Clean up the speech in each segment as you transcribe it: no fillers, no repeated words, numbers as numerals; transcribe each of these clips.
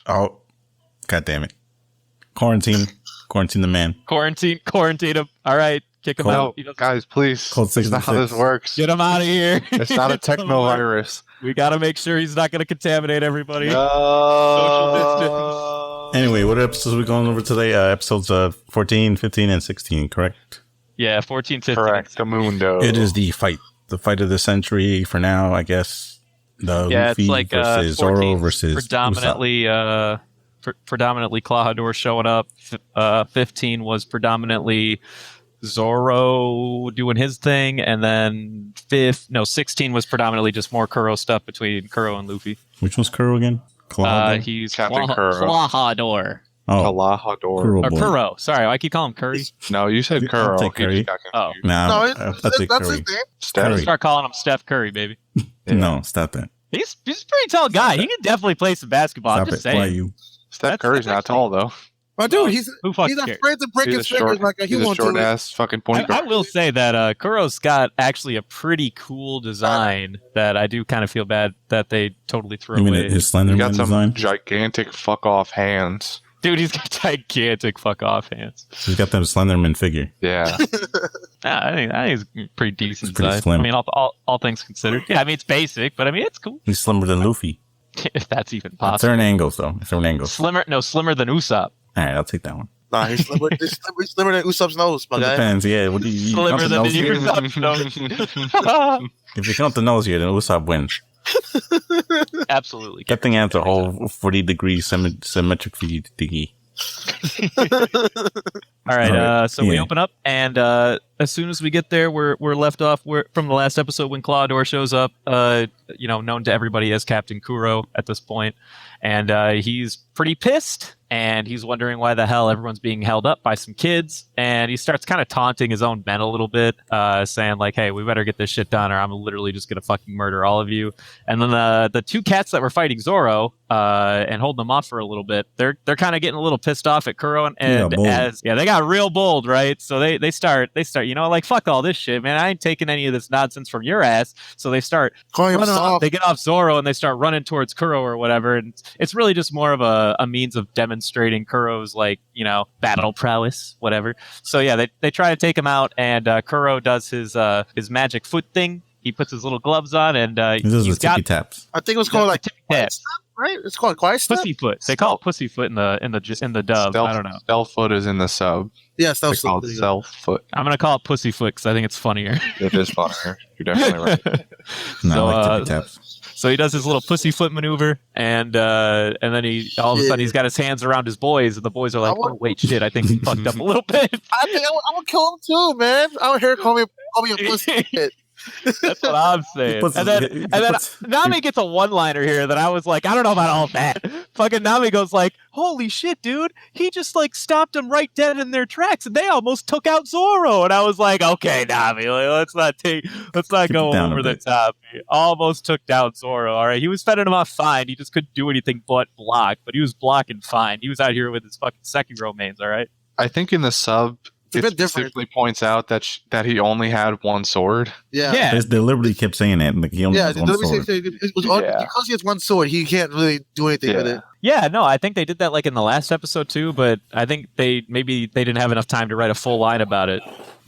Oh, god damn it! Quarantine the man. Quarantine him. All right, kick him out. Guys, please. That's not how this works. Get him out of here. It's not a techno-virus. We got to make sure he's not going to contaminate everybody. No. Anyway, what episodes are we going over today? Episodes 14, 15, and 16, correct? Yeah, 14, 15. Correct. Mundo. It is the fight of the century for now, I guess. Luffy it's like versus Zoro versus predominantly Clawhador showing up. 15 was predominantly Zoro doing his thing, and then 16 was predominantly just more Kuro stuff between Kuro and Luffy. Which one's Kuro again? He's Captain Kuro. Clawhador. Clawhador. Or Kuro. Sorry, I keep calling him Curry. No, you said Kuro. I'll take Curry. Oh. No, that's Curry. His name. Curry. Start calling him Steph Curry, baby. Yeah. No, stop that. He's a pretty tall guy. He can definitely play some basketball. Stop I'm just it. Why saying. you? Steph Curry's not tall, though. Oh, dude, he's afraid to break He's his fingers like he wants to. short-ass fucking point I guard. will say that Kuro's got actually a pretty cool design that I do kind of feel bad that they totally threw You mean away. his He Slenderman got some design? gigantic fuck-off hands. Dude, he's got gigantic fuck off hands. He's got that Slenderman figure. Yeah. I think it's pretty decent It's pretty size. slim. I mean, all things considered. Yeah, I mean, it's basic, but I mean, it's cool. He's slimmer than Luffy. If that's even At possible. certain angles, though. Slimmer than Usopp. All right, I'll take that one. Nah, he's slimmer than Usopp's nose, my It guy. depends. Yeah, what do you Slimmer count the than nose here? Usopp. If you count the nose here, then Usopp wins. Absolutely. That thing has a whole 40 degree symmetric thingy. All right, so we yeah. open up, and as soon as we get there, we're left off from the last episode when Clawhador shows up, known to everybody as Captain Kuro at this point, and he's pretty pissed, and he's wondering why the hell everyone's being held up by some kids, and he starts kind of taunting his own men a little bit, saying like, hey, we better get this shit done or I'm literally just going to fucking murder all of you. And then the two cats that were fighting Zoro and holding them off for a little bit, they're kind of getting a little pissed off at Kuro, and they got real bold, right? So they start, like, fuck all this shit, man. I ain't taking any of this nonsense from your ass. So they start they get off Zoro and they start running towards Kuro or whatever, and it's really just more of a means of demonstrating Kuro's battle prowess, whatever. So yeah, they try to take him out, and Kuro does his magic foot thing. He puts his little gloves on, and he's got tippy taps. I think it was called like tippy taps. Right? It's called quiet step. Pussyfoot. They call it pussyfoot in the dub. I don't know. Stealthfoot is in the sub. Yeah, Stealthfoot. I'm gonna call it pussyfoot because I think it's funnier. It is funnier. You're definitely right. No, I like tippy taps. So he does his little pussyfoot maneuver, and then he all of a sudden he's got his hands around his boys, and the boys are like, "Oh wait, shit! I think he fucked up a little bit." I think I'm gonna kill him too, man. I don't hear call me a pussy. That's what I'm saying. And then Nami gets a one-liner here that I was like, I don't know about all that. Fucking Nami goes like, holy shit, dude. He just like stopped them right dead in their tracks and they almost took out Zoro. And I was like, okay, Nami, let's not go over the top. He almost took down Zoro. All right. He was fending him off fine. He just couldn't do anything but block, but he was blocking fine. He was out here with his fucking second row mains. All right. I think in the sub, it specifically points out that he only had one sword. Yeah. They deliberately kept saying that. Like, he only has one sword. Because he has one sword, he can't really do anything with it. Yeah, no, I think they did that like in the last episode too, but I think they didn't have enough time to write a full line about it.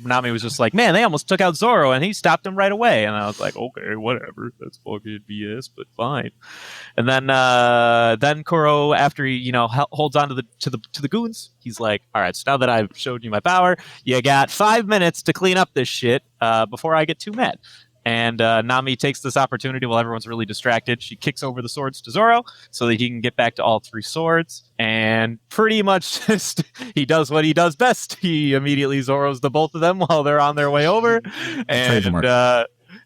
Nami was just like, man, they almost took out Zoro and he stopped him right away. And I was like, okay, whatever. That's fucking BS, but fine. And then Kuro, after he, holds on to the goons, he's like, all right, so now that I've showed you my power, you got 5 minutes to clean up this shit before I get too mad. And Nami takes this opportunity while everyone's really distracted. She kicks over the swords to Zoro so that he can get back to all three swords. And pretty much just he does what he does best. He immediately Zoros the both of them while they're on their way over. And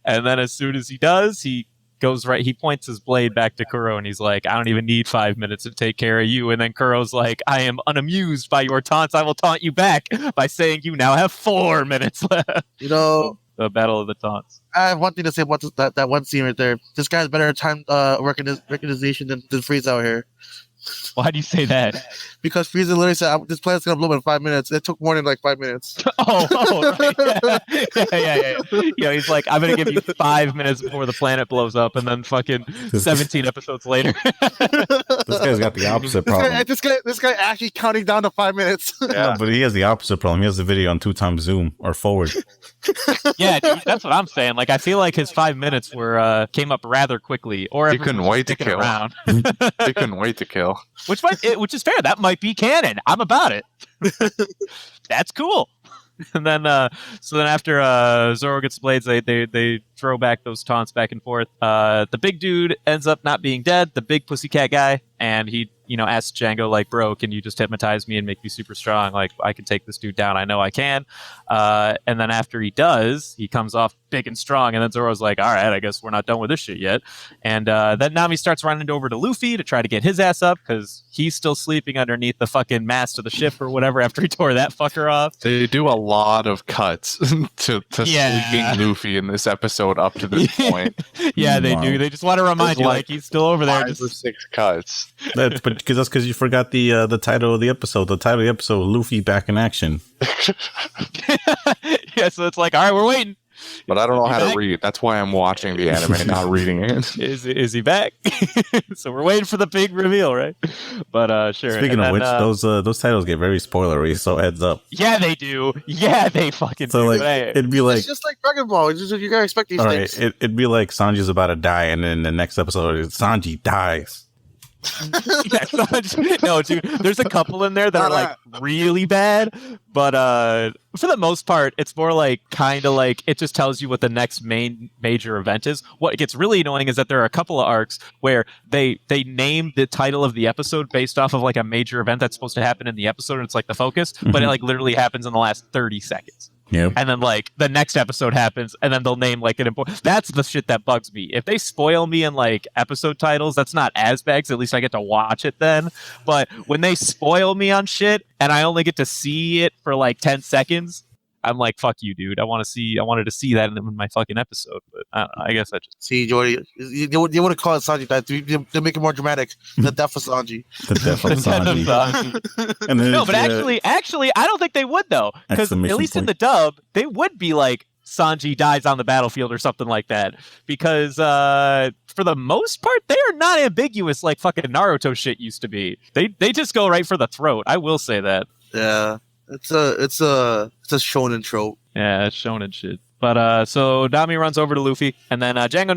then as soon as he does, he goes right. He points his blade back to Kuro and he's like, I don't even need 5 minutes to take care of you. And then Kuro's like, I am unamused by your taunts. I will taunt you back by saying you now have 4 minutes left. The Battle of the Taunts. I have one thing to say about that one scene right there. This guy's better at time recognition than Frieza out here. Why do you say that? Because Frieza literally said, this planet's going to blow up in 5 minutes. It took more than 5 minutes. Right. Yeah, he's like, I'm going to give you 5 minutes before the planet blows up, and then fucking 17 episodes later. Does guy's got the opposite problem. This guy actually counting down to 5 minutes. No, but he has the opposite problem. He has the video on 2x zoom or forward. Yeah, dude, that's what I'm saying. Like, I feel like his 5 minutes came up rather quickly, or He couldn't wait to kill. around. He couldn't wait to kill. which is fair. That might be canon. I'm about it. That's cool. And then, so then after Zoro gets blades, they throw back those taunts back and forth. The big dude ends up not being dead, the big pussycat guy, and he, asks Jango, like, bro, can you just hypnotize me and make me super strong? Like, I can take this dude down. I know I can. And then after he does, he comes off big and strong, and then Zoro's like, all right, I guess we're not done with this shit yet. And then Nami starts running over to Luffy to try to get his ass up, because he's still sleeping underneath the fucking mast of the ship or whatever after he tore that fucker off. They do a lot of cuts to sleeping Luffy in this episode up to this point. Yeah, they do. They just want to remind you, like, he's still over there. 5 or 6 cuts. That's because you forgot the title of the episode. The title of the episode, Luffy Back in Action. Yeah, so it's like, all right, we're waiting. But I don't know how to read. That's why I'm watching the anime, not reading it. Is he back? So we're waiting for the big reveal, right? But sure. Speaking of which, those titles get very spoilery, so heads up. Yeah, they do. Yeah, they fucking so do. Like, it'd be like, it's just like Dragon Ball. It's just, you gotta expect these things. Right, it'd be like Sanji's about to die, and then the next episode is Sanji dies. No, dude, there's a couple in there that are like really bad, but for the most part, it's more like kind of like it just tells you what the next major event is. What gets really annoying is that there are a couple of arcs where they name the title of the episode based off of like a major event that's supposed to happen in the episode, and it's like the focus, but it like literally happens in the last 30 seconds. Yep. And then like the next episode happens, and then they'll name like an important. That's the shit that bugs me. If they spoil me in like episode titles, that's not as bad, 'cause at least I get to watch it then. But when they spoil me on shit and I only get to see it for like 10 seconds, I'm like, fuck you, dude. I wanted to see that in my fucking episode, but I don't know, I guess I just see, Jordy, you want to call it Sanji that to make it more dramatic. The death of Sanji. The death of Sanji. And then no, but actually, I don't think they would though, because at least in the dub, they would be like Sanji dies on the battlefield or something like that, because for the most part, they are not ambiguous like fucking Naruto shit used to be. They just go right for the throat. I will say that. Yeah. It's a shonen trope. Yeah, it's shonen shit. But so Nami runs over to Luffy, and then Jango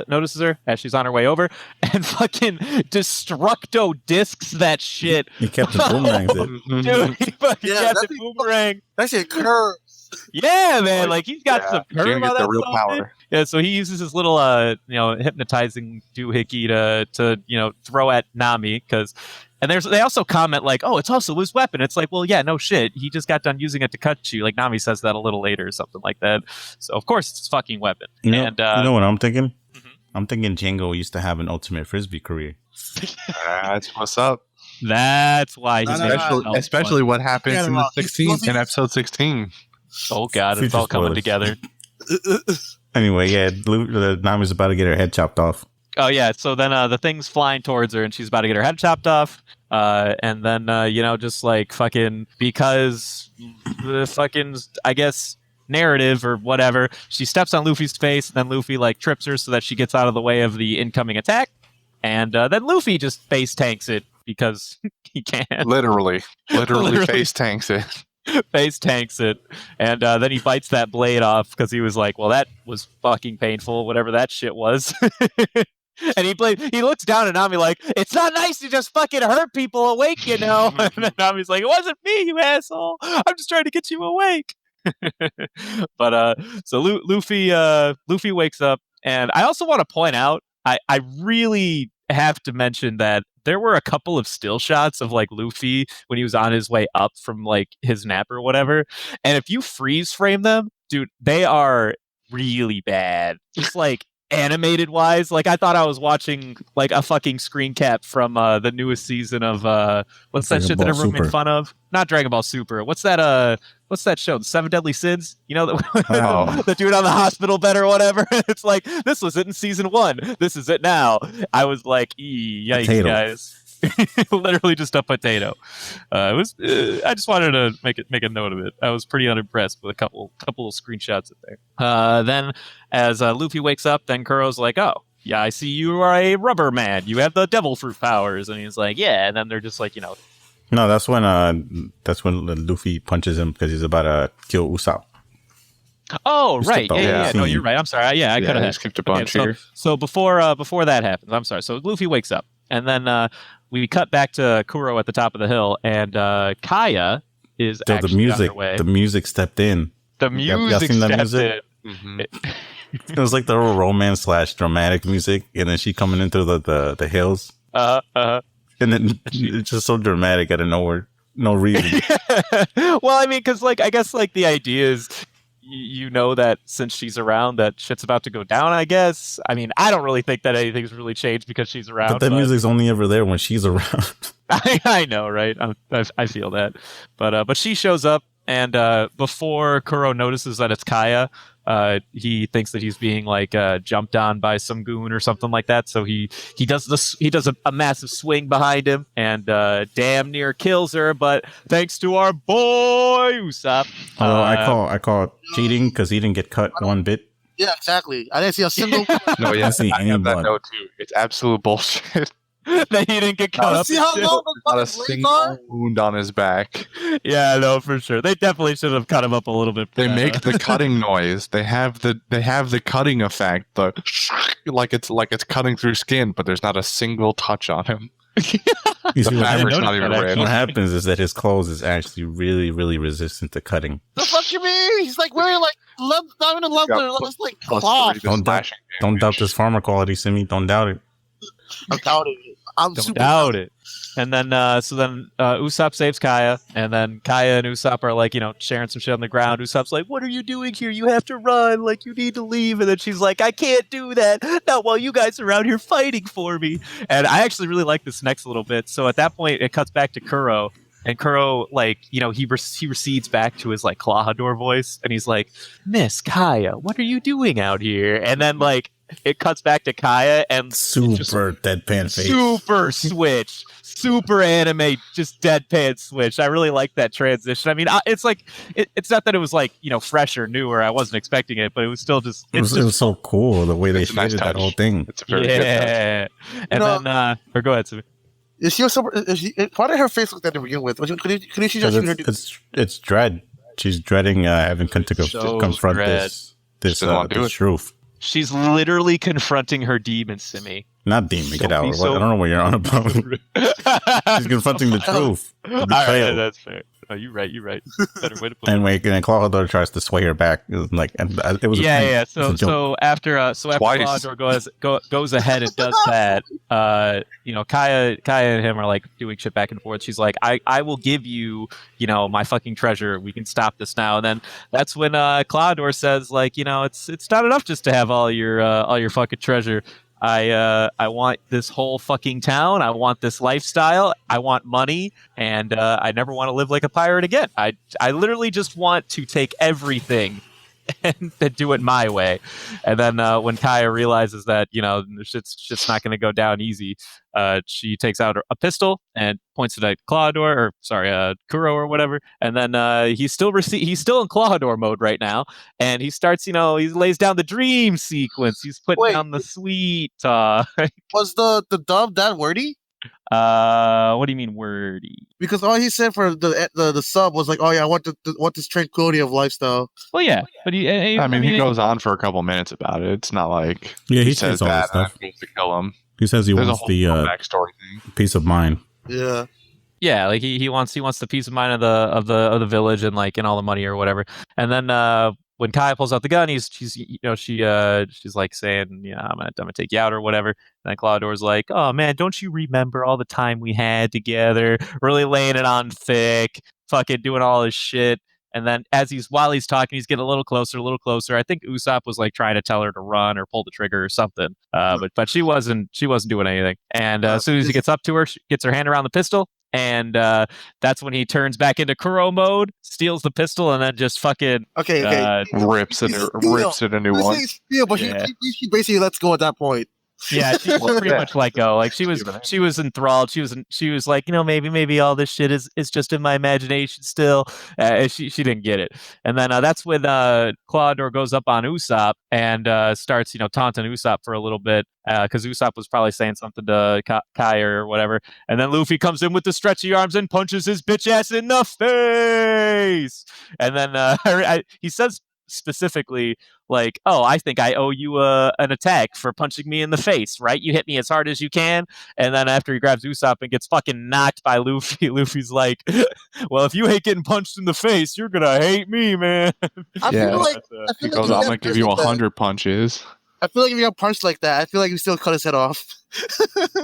notices her as she's on her way over, and fucking Destructo discs that shit. He kept the boomerangs it. Dude, he fucking kept the boomerang. That shit curves. Yeah, man, like he's got some curve on that real stuff, power. man. Yeah, so he uses his little hypnotizing doohickey to throw at Nami, because. And they also comment like, oh, it's also his weapon. It's like, well, yeah, no shit. He just got done using it to cut you. Like Nami says that a little later or something like that. So, of course, it's his fucking weapon. You know what I'm thinking? Mm-hmm. I'm thinking Jango used to have an ultimate frisbee career. That's what's up. That's why he's especially what happens in the 16th in episode 16. Oh, God, it's all coming together. Anyway, yeah, Nami's about to get her head chopped off. Oh, yeah. So then the thing's flying towards her, and she's about to get her head chopped off. And then, just like fucking, because the fucking, I guess, narrative or whatever, she steps on Luffy's face, and then Luffy like trips her so that she gets out of the way of the incoming attack. And then Luffy just face tanks it because he can. Literally face tanks it. Face tanks it, and then he bites that blade off because he was like, well, that was fucking painful, whatever that shit was. And he looks down at Nami like, it's not nice to just fucking hurt people awake, you know? And then Nami's like, it wasn't me, you asshole. I'm just trying to get you awake. But so Luffy wakes up, and I also want to point out, I really have to mention that there were a couple of still shots of like Luffy when he was on his way up from like his nap or whatever. And if you freeze frame them, dude, they are really bad. Just like animated wise, like I thought I was watching like a fucking screen cap from the newest season of what's that shit that everyone made fun of? Not Dragon Ball Super. What's that show? The Seven Deadly Sins? You know, the dude on the hospital bed or whatever. It's like, this was it in season 1. This is it now. I was like, yikes, potato. Guys. Literally just a potato. I just wanted to make a note of it. I was pretty unimpressed with a couple of screenshots in there. Then as Luffy wakes up, then Kuro's like, oh, yeah, I see you are a rubber man. You have the devil fruit powers. And he's like, yeah. And then they're just like, No, that's when Luffy punches him because he's about to kill Usopp. oh, You right. skipped the Yeah, whole yeah. No, scene. you're right. I'm sorry. I could I have. skipped a bunch here. So before that happens, I'm sorry. So Luffy wakes up, and then we cut back to Kuro at the top of the hill, and Kaya is So actually on her way. the music stepped in. The y'all music seen that stepped music? in. Mhm. It was like the romance / dramatic music, and then she coming into the hills, and then it's just so dramatic out of nowhere, no reason. Well, I mean, because I guess the idea is you know that since she's around, that shit's about to go down. I guess. I mean, I don't really think that anything's really changed because she's around. But that music's only ever there when she's around. I know, right? I feel that, but she shows up, and before Kuro notices that it's Kaya, he thinks that he's being jumped on by some goon or something like that. So he does a massive swing behind him and damn near kills her. But thanks to our boy Usopp, Although I call it cheating because he didn't get cut one bit. Yeah, exactly. I didn't see a single. No, yeah, see I any have that blood. note too. It's absolute bullshit. that he didn't get cut up. See how long the Not a fucking blades single are? wound on his back. Yeah, no, for sure. They definitely should have cut him up a little bit. They make the cutting noise. They have the cutting effect. The like it's cutting through skin, but there's not a single touch on him. You The see, what fabric's happens, not even that, ripped. what happens is that his clothes is actually really, really resistant to cutting. The fuck you mean? He's wearing not even leather. It's like Plus cloth. three, the Don't doubt, slashing don't doubt damage. this farmer quality, Simi. Don't doubt it. I'm doubting it. I'm Don't super doubt it. And then, Usopp saves Kaya, and then Kaya and Usopp are sharing some shit on the ground. Usopp's like, "What are you doing here? You have to run. You need to leave." And then she's like, "I can't do that. Not while you guys are out here fighting for me." And I actually really like this next little bit. So at that point, it cuts back to Kuro, and Kuro, he recedes back to his Clawhador voice, and he's like, "Miss Kaya, what are you doing out here?" And then it cuts back to Kaya, and Super deadpan face. super switch, super anime, just deadpan switch. I really like that transition. I mean, it's it's not that it was fresh or new, or I wasn't expecting it, but it was still just It was so cool the way they It's a nice shaded that touch. whole thing. It's a very good touch. yeah. And then, or go ahead, Sumi. Is she also? Why did her face look that to begin with? Could she just? 'Cause it's dread. She's dreading having to So confront dread. this doesn't wanna do this it. truth. She's literally confronting her demon, Simi. Not demon, get Don't out. be What? so- I don't know what you're on about. She's confronting the truth. The All betrayal. right, that's fair. Oh, you're right. Better way to put it. And Clawhador tries to sway her back. It was it was Yeah. it was a joke. So after Twice. Clawhador goes ahead and does that, Kaya and him are doing shit back and forth. She's like, I will give you, my fucking treasure. We can stop this now. And then that's when Clawhador says, it's not enough just to have all your fucking treasure. I want this whole fucking town. I want this lifestyle. I want money, and I never want to live like a pirate again. I literally just want to take everything and then do it my way. And then when Kaya realizes that shit's just not going to go down easy, she takes out a pistol and points it at Kuro or whatever. And then he's still in Clawhador mode right now, and he starts he lays down the dream sequence. He's putting Wait. down the sweet talk. Was the dub that wordy? What do you mean wordy? Because all he said for the sub was oh yeah, I want this tranquility of lifestyle. Well, yeah, but I mean, he goes on for a couple minutes about it. It's not like Yeah, he says says all this that and stuff. goes to kill him. He says he There's a wants whole the backstory thing. peace of mind. Yeah. Yeah, he wants the peace of mind of the village and and all the money or whatever. And then when Kaya pulls out the gun, she's saying, I'm gonna take you out or whatever. And then Clawhador's like, oh man, don't you remember all the time we had together? Really laying it on thick, fucking doing all this shit. And then while he's talking, he's getting a little closer. I think Usopp was trying to tell her to run or pull the trigger or something. But she wasn't doing anything. And as soon as he gets up to her, she gets her hand around the pistol. And that's when he turns back into Kuro mode, steals the pistol, and then just fucking Okay. Rips it a new one. Yeah, but Yeah. he basically lets go at that point. Yeah, she pretty much let go. Like she was enthralled. She was like, maybe all this shit is just in my imagination still. She didn't get it. And then that's when Claudor goes up on Usopp and starts taunting Usopp for a little bit because Usopp was probably saying something to Kai or whatever. And then Luffy comes in with the stretchy arms and punches his bitch ass in the face. And then he says specifically, like, oh, I think I owe you an attack for punching me in the face, right? You hit me as hard as you can. And then after he grabs Usopp and gets fucking knocked by Luffy, Luffy's like, well, if you hate getting punched in the face, you're gonna hate me, man. I feel like he goes, I'm gonna give you 100 punches. I feel like if you got punched like that, I feel like you still cut his head off.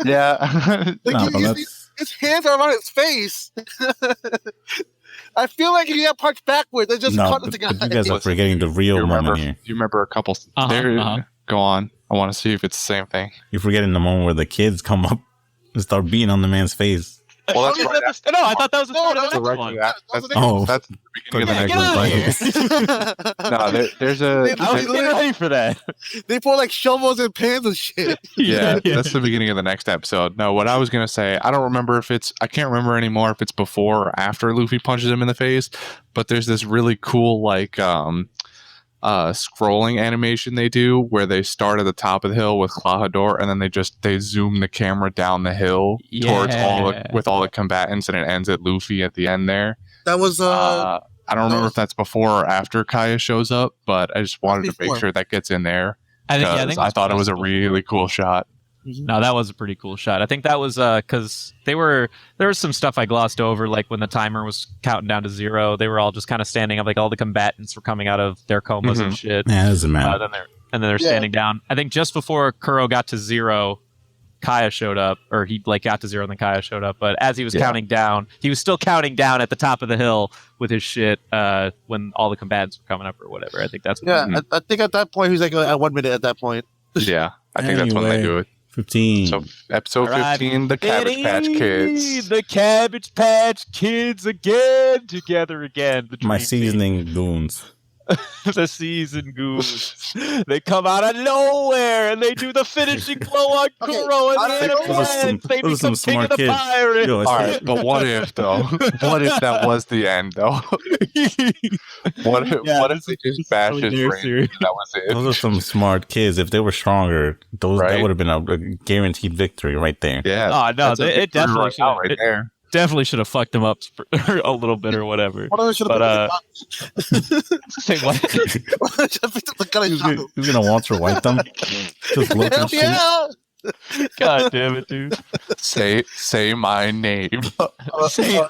Yeah. His hands are on his face. I feel like if you got punched backwards, they just cut the guy. You guys are forgetting the real moment here. You remember a couple there? Go on. I want to see if it's the same thing. You're forgetting the moment where the kids come up and start beating on the man's face. Well, that's right. No, I thought that was the start of the next one. That's the beginning of the next one. No, there's a... I was getting ready for that. They pour like shovels and pans and shit. Yeah, that's the beginning of the next episode. No, what I was going to say, I don't remember I can't remember anymore if it's before or after Luffy punches him in the face, but there's this really cool, like, scrolling animation they do where they start at the top of the hill with Clawhador and then they zoom the camera down the hill towards all the combatants and it ends at Luffy at the end there. That was I don't remember if that's before or after Kaya shows up, but I just wanted to make sure that gets in there. I thought it was a really cool shot. No, that was a pretty cool shot. I think that was because there was some stuff I glossed over, like when the timer was counting down to 0, they were all just kind of standing up, like all the combatants were coming out of their comas and shit. Yeah, it doesn't matter. And then they're standing down. I think just before Kuro got to 0, Kaya showed up, or he like got to 0 and then Kaya showed up. But as he was counting down, he was still counting down at the top of the hill with his shit when all the combatants were coming up or whatever. I think that's what I think at that point he was like at 1 minute at that point. Yeah, I think that's when they do it. 15. So episode 15, the Cabbage Patch Kids. The Cabbage Patch Kids again, together again. My seasoning goons. The seasoned goons. They come out of nowhere and they do the finishing blow on Kuro and they become king of the pirates. All right, but what if though? What if that was the end though? What if they just bashed his brain? That was it. Those are some smart kids. If they were stronger, that would have been a guaranteed victory right there. Yeah. Oh no, it definitely should have. Right there. Definitely should have fucked him up a little bit or whatever. Say what? He's gonna Walter White them. Just look and shit. God damn it, dude! Say my name.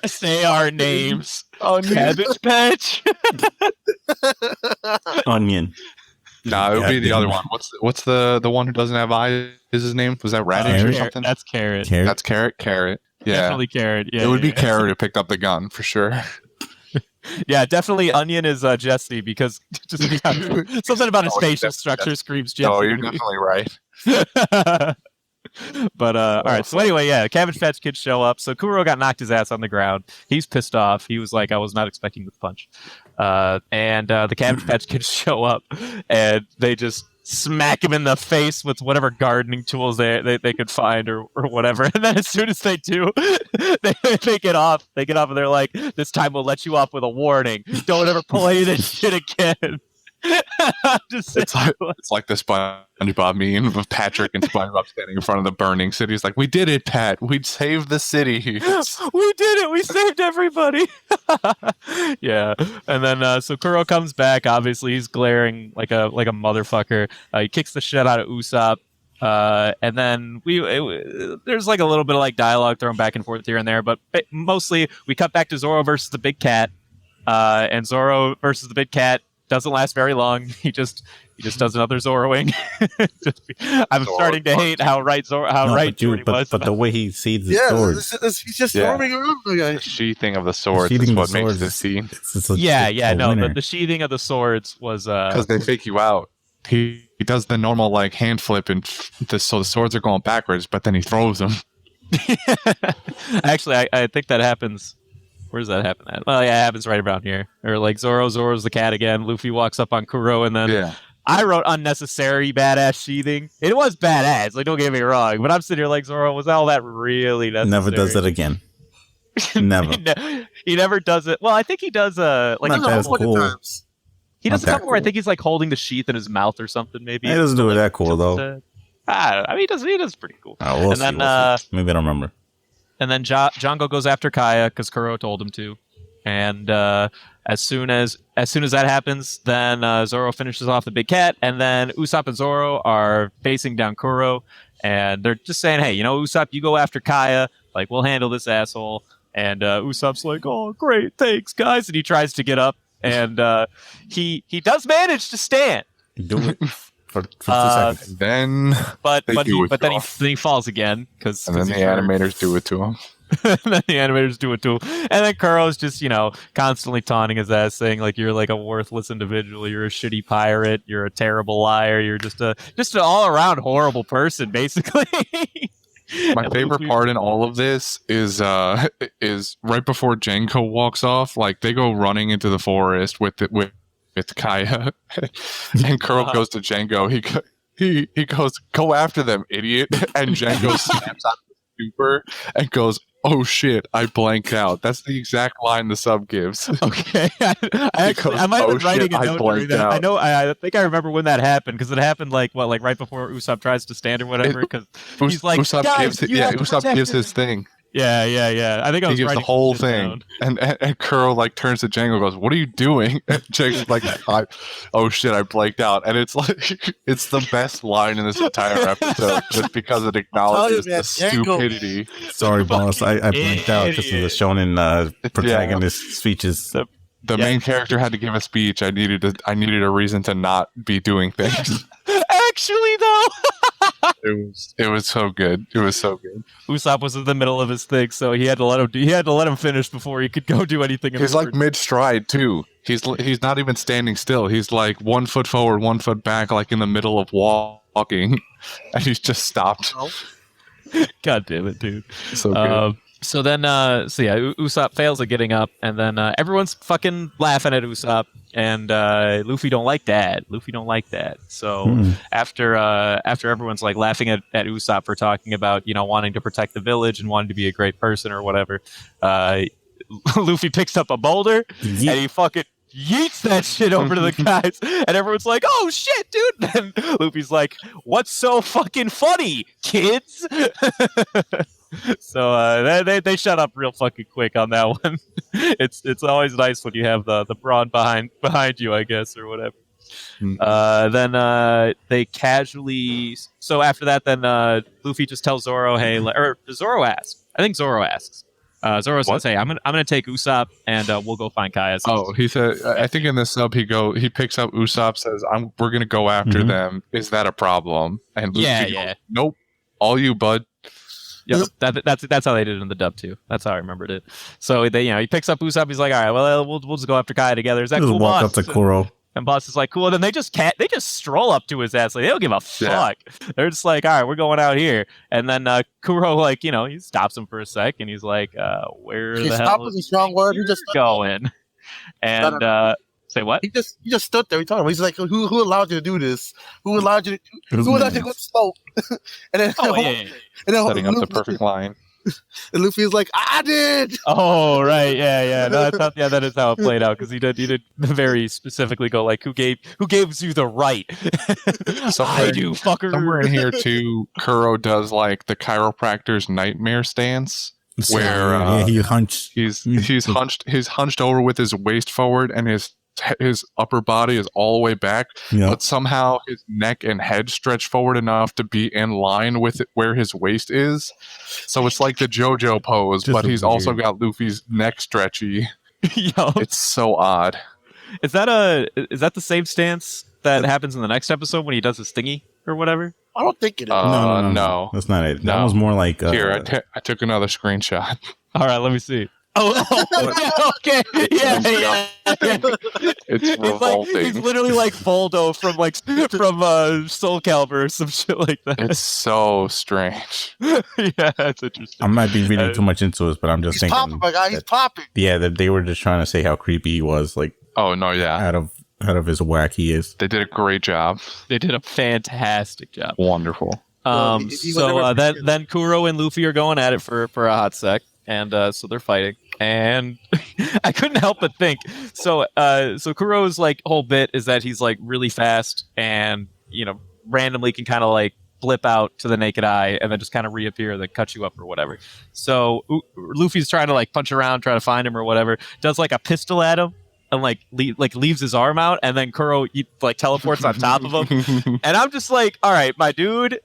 say our names. Cabbage Patch. Onion. No, it would be the other one. What's the one who doesn't have eyes? Is his name? Was that Radish or something? That's Carrot. That's Carrot. Yeah. Definitely Carrot. Yeah, it would be Carrot who picked up the gun for sure. Yeah, definitely Onion is Jesse because just something about his facial structure screams Jesse. Oh, you're definitely right. But all right. So anyway, Cabbage Patch Kids show up. So Kuro got knocked his ass on the ground. He's pissed off. He was like, I was not expecting the punch. And the Cabbage Patch Kids show up and they just smack him in the face with whatever gardening tools they could find or whatever. And then as soon as they do, they get off. They get off and they're like, this time we'll let you off with a warning. Don't ever pull any of this shit again. It's like the SpongeBob meme of Patrick and SpongeBob standing in front of the burning city. It's like, we did it, Pat. We saved the city. We did it. We saved everybody. Yeah. And then so Kuro comes back. Obviously, he's glaring like a motherfucker. He kicks the shit out of Usopp. And then there's like a little bit of like dialogue thrown back and forth here and there, but mostly we cut back to Zoro versus the big cat. And Zoro versus the big cat doesn't last very long. He just does another Zoroing. I'm starting to hate how right he was. But the way he sees the sword. He's just throwing around the guy. The sheathing of the swords is what makes this scene. The sheathing of the swords was because they fake you out. He does the normal like hand flip and so the swords are going backwards, but then he throws them. Actually, I think that happens. Where does that happen at? Well, yeah, it happens right around here. Or like Zoro's the cat again. Luffy walks up on Kuro, and then I wrote unnecessary badass sheathing. It was badass, like don't get me wrong, but I'm sitting here like Zoro, was all that really necessary? Never does it again. Never. He never does it. Well, I think he does like Not that cool. Times. he does a Not that couple where I cool. think he's like holding the sheath in his mouth or something. Maybe He doesn't do it that cool though. I mean, he does pretty cool. Oh, we'll And see. then, We'll see. Maybe I don't remember. And then Jango goes after Kaya because Kuro told him to. And as soon as that happens, then Zoro finishes off the big cat, and then Usopp and Zoro are facing down Kuro, and they're just saying, "Hey, Usopp, you go after Kaya. Like, we'll handle this asshole." And Usopp's like, "Oh, great, thanks, guys." And he tries to get up, and he does manage to stand. Do it for 2 seconds. Then But They do then withdraw. he falls again because and then the animators do it to him. and then the animators do it too. And then Kuro's just, constantly taunting his ass, saying like you're like a worthless individual, you're a shitty pirate, you're a terrible liar, you're just an all around horrible person, basically. My favorite part in all of this is right before Jango walks off. Like they go running into the forest with Kaya, and Kuro goes to Jango. He goes, "Go after them, idiot!" And Jango snaps out of the stupor and goes, "Oh shit, I blanked out." That's the exact line the sub gives. Okay, I might have been writing a note during that. I know. I think I remember when that happened because it happened like right before Usopp tries to stand or whatever. Because he's like, Usopp gives his thing. Yeah. I think I was He gives the writing whole shit thing, down. and Kuro like turns to Jango and goes, "What are you doing?" And Jango's like, "Oh shit, I blanked out." And it's like it's the best line in this entire episode, just because it acknowledges the stupidity. Sorry, boss. I blanked out because of the shonen protagonist speeches. The main character had to give a speech. I needed a reason to not be doing things. Actually, though. It was so good. It was so good. Usopp was in the middle of his thing, so he had to let him finish before he could go do anything. He's like mid stride too. He's not even standing still. He's like 1 foot forward, 1 foot back, like in the middle of walking, and he's just stopped. God damn it, dude! So good. Usopp fails at getting up, and then everyone's fucking laughing at Usopp, and Luffy don't like that. So after everyone's like laughing at Usopp for talking about wanting to protect the village and wanting to be a great person or whatever, Luffy picks up a boulder and he fucking yeets that shit over to the guys, and everyone's like, "Oh shit, dude!" And Luffy's like, "What's so fucking funny, kids?" So they shut up real fucking quick on that one. It's always nice when you have the brawn behind you, I guess, or whatever. Then they casually. So after that, then Luffy just tells Zoro, "Hey," or Zoro asks. I think Zoro asks. Zoro says, "Hey, I'm gonna take Usopp and we'll go find Kaya." Oh, he said. I think in the sub he picks up Usopp, says, "We're gonna go after them. Is that a problem?" And Luffy goes, "Nope, all you, bud." Yeah, that's how they did it in the dub too. That's how I remembered it. So he picks up Usopp. He's like, "All right, well, we'll just go after Kaya together." Is that cool, walk boss? up to Kuro. And boss is like, "Cool." And then they just stroll up to his ass. Like they don't give a fuck. They're just like, "All right, we're going out here." And then Kuro, he stops him for a sec, and he's like, "Where the hell is a strong word. He just going?" And say what? He just stood there. He told him, he's like, "Who allowed you to do this? Who allowed you to go smoke?" And then Setting up the perfect line. And Luffy's like, "I did." Oh right, yeah. No, that is how it played out because he did very specifically go like, "Who gives you the right?" I do, fucker. Somewhere in here too, Kuro does like the chiropractor's nightmare stance, where he hunched. He's hunched over with his waist forward and his upper body is all the way back, but somehow his neck and head stretch forward enough to be in line with where his waist is. So it's like the JoJo pose, but he's also got Luffy's neck stretchy. It's so odd. Is that the same stance that happens in the next episode when he does his thingy or whatever? I don't think it is. No, that's not it. That was more like here. I took another screenshot. All right, let me see. Okay. Yeah. It's revolting. He's literally like Voldo from Soul Calibur or some shit like that. It's so strange. Yeah, that's interesting. I might be reading too much into it, but I'm just thinking. Popping, my guy. He's popping. Yeah, that they were just trying to say how creepy he was. Like, oh no, yeah. Out of out of his whack he is. They did a great job. They did a fantastic job. Wonderful. Then Kuro and Luffy are going at it for a hot sec, and so they're fighting. And I couldn't help but think. So Kuro's like whole bit is that he's like really fast and randomly can kind of like blip out to the naked eye and then just kind of reappear, then cut you up or whatever. So Luffy's trying to like punch around, try to find him or whatever. Does like a pistol at him. And leaves his arm out, and then Kuro like teleports on top of him, and I'm just like, all right, my dude,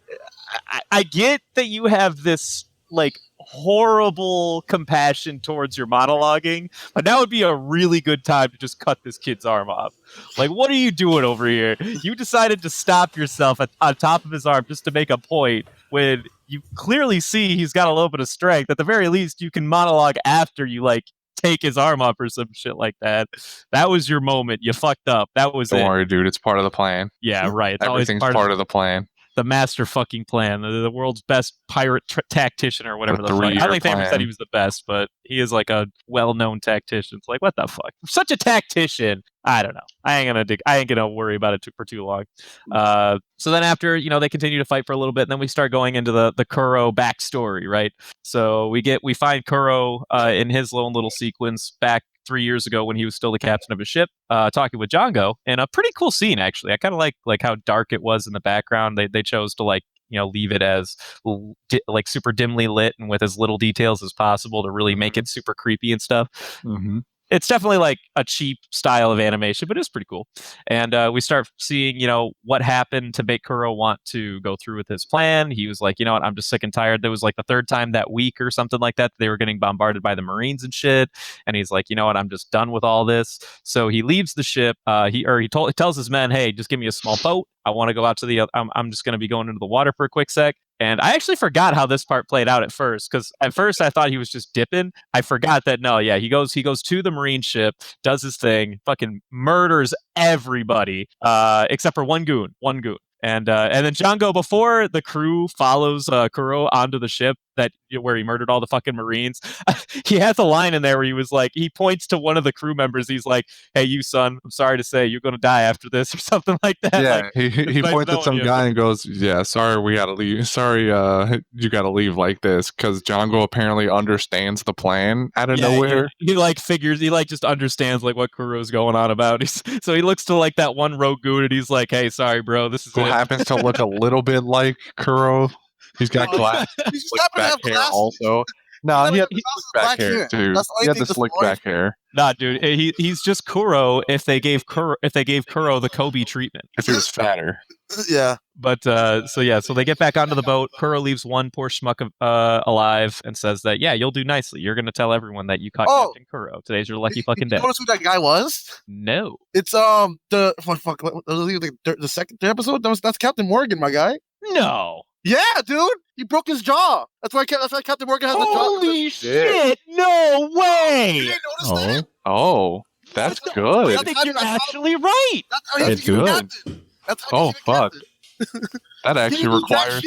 I get that you have this like horrible compassion towards your monologuing, but that would be a really good time to just cut this kid's arm off. Like, what are you doing over here? You decided to stop yourself on top of his arm just to make a point when you clearly see he's got a little bit of strength. At the very least, you can monologue after you like take his arm off or some shit like that. That was your moment. You fucked up. That was Don't it. worry, dude. It's part of the plan. Yeah, right. It's Everything's part of the plan. The master fucking plan. The world's best pirate tactician or whatever the fuck. I don't think they ever said he was the best, but he is like a well-known tactician. It's like, what the fuck? Such a tactician. I don't know. I ain't gonna worry about it for too long. So then after, they continue to fight for a little bit, and then we start going into the Kuro backstory, right? So we find Kuro in his lone little sequence back 3 years ago when he was still the captain of a ship, talking with Jango, and a pretty cool scene actually. I kind of like how dark it was in the background. They chose to leave it as like super dimly lit and with as little details as possible to really make it super creepy and stuff. Mm-hmm. It's definitely like a cheap style of animation, but it's pretty cool. And we start seeing, what happened to make Kuro want to go through with his plan. He was like, you know what, I'm just sick and tired. There was like the third time that week or something like that. They were getting bombarded by the Marines and shit. And he's like, you know what, I'm just done with all this. So he leaves the ship. He tells his men, hey, just give me a small boat. I want to go out to I'm just going to be going into the water for a quick sec. And I actually forgot how this part played out at first, because at first I thought he was just dipping. I forgot that he goes to the Marine ship, does his thing, fucking murders everybody except for one goon. And then Jango, before the crew follows Kuro onto the ship where he murdered all the fucking Marines, he has a line in there where he was like, he points to one of the crew members. He's like, "Hey, you son, I'm sorry to say you're going to die after this," or something like that. Yeah, like, he points at some guy and goes, "Yeah, sorry, we gotta leave. Sorry, you gotta leave like this," because Jango apparently understands the plan out of nowhere. He just understands like what Kuro's going on about. So he looks to like that one rogue goon and he's like, "Hey, sorry, bro, this is who happens to look a little bit like Kuro. He's got slick back hair also. No, he had back hair too. He had the slick back hair. Nah, dude, he's just Kuro if they gave Kuro the Kobe treatment. If he was fatter. Yeah. But so they get back onto the boat. Kuro leaves one poor schmuck alive and says that, yeah, you'll do nicely. You're gonna tell everyone that you caught Captain Kuro. Today's your lucky fucking day. You notice who that guy was? No. It's the second episode. That's Captain Morgan, my guy. No. Yeah, dude. He broke his jaw. That's why Captain Morgan has a jaw. Holy shit! No way! You didn't notice that? Oh, that's good. I think you're actually right. That's how he's good. Oh fuck! That actually requires.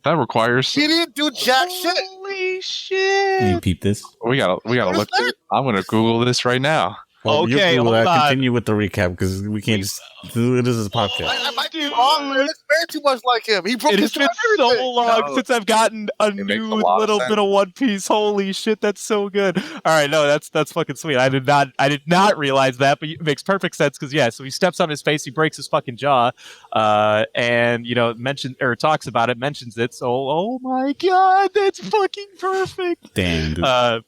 That requires. He didn't do jack shit. Holy shit! Can you peep this? We gotta look. I'm gonna Google this right now. Well, okay, hold on. on. Continue with the recap because we can't just. This is a podcast. I might be wrong. It's very too much like him. He broke his jaw. It's been so long since I've gotten a new little bit of One Piece. Holy shit, that's so good. All right, no, that's fucking sweet. I did not realize that, but it makes perfect sense because so he steps on his face, he breaks his fucking jaw, and talks about it, mentions it. So, oh my god, that's fucking perfect. Damn. Dude.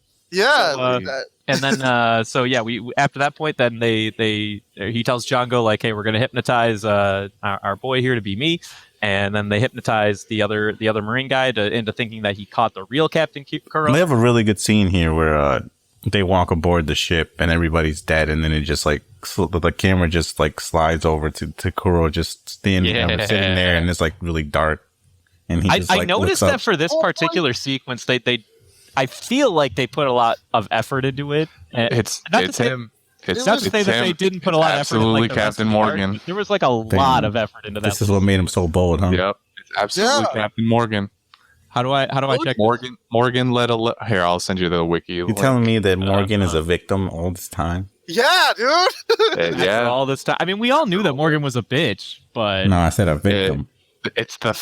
And then, we after that point, then he tells Jango like, hey, we're gonna hypnotize our boy here to be me, and then they hypnotize the other Marine guy into thinking that he caught the real Captain Kuro. They have a really good scene here where they walk aboard the ship and everybody's dead, and then it just like the camera just like slides over to Kuro just sitting there, and it's like really dark. And I noticed that for this particular sequence, I feel like they put a lot of effort into it. It's him. It's not to say that they didn't put a lot of effort into like, Captain Morgan. There was like a lot of effort into that. This is what made him so bold, huh? Yep. It's absolutely Captain Morgan. How do I check? Morgan led a here. I'll send you the wiki. You're telling me that Morgan is a victim all this time? Yeah, dude. Yeah, all this time. I mean, we all knew that Morgan was a bitch, but No, I said a victim. it's the